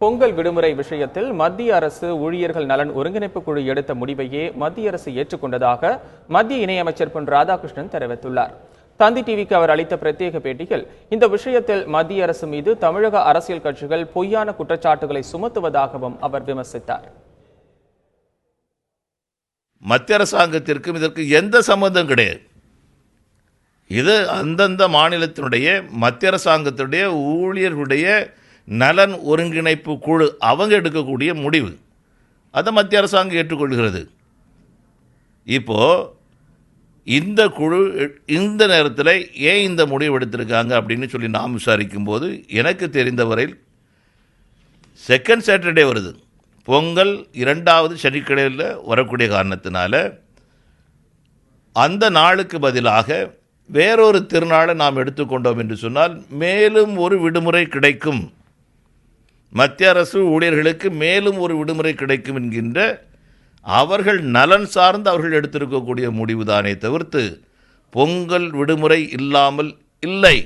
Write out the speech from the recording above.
பொங்கல் விடுமுறை விஷயத்தில் மத்திய அரசு ஊழியர்கள் நலன் ஒருங்கிணைப்பு குழு எடுத்த முடிவையே மத்திய அரசு ஏற்றுக்கொண்டதாக மத்திய இணையமைச்சர் பொன் ராதாகிருஷ்ணன் தெரிவித்துள்ளார். தந்தி டிவிக்கு அவர் அளித்த பிரத்யேக பேட்டியில் இந்த விஷயத்தில் மத்திய அரசு மீது தமிழக அரசியல் கட்சிகள் பொய்யான குற்றச்சாட்டுகளை சுமத்துவதாகவும் அவர் விமர்சித்தார். மத்திய அரசாங்கத்திற்கும் இதற்கு எந்த சம்பந்தம் கிடையாது. இது அந்தந்த மாநிலத்தினுடைய மத்திய அரசாங்கத்தினுடைய ஊழியர்களுடைய நலன் ஒருங்கிணைப்பு குழு அவங்க எடுக்கக்கூடிய முடிவு. அதை மத்திய அரசாங்கம் ஏற்றுக்கொள்கிறது. இப்போது இந்த குழு இந்த நேரத்தில் ஏன் இந்த முடிவு எடுத்திருக்காங்க அப்படின்னு சொல்லி நாம் விசாரிக்கும் போது எனக்கு தெரிந்தவரையில் செகண்ட் சாட்டர்டே வருது, பொங்கல் 2வது சனிக்கிழமையில் வரக்கூடிய காரணத்தினால அந்த நாளுக்கு பதிலாக வேறொரு திருநாளை நாம் எடுத்துக்கொண்டோம் என்று சொன்னால் மேலும் ஒரு விடுமுறை கிடைக்கும், மத்திய அரசு ஊழியர்களுக்கு மேலும் ஒரு விடுமுறை கிடைக்கும் என்கின்ற அவர்கள் நலன் சார்ந்து அவர்கள் எடுத்திருக்கக்கூடிய முடிவுதானே தவிர்த்து பொங்கல் விடுமுறை இல்லாமல் இல்லை.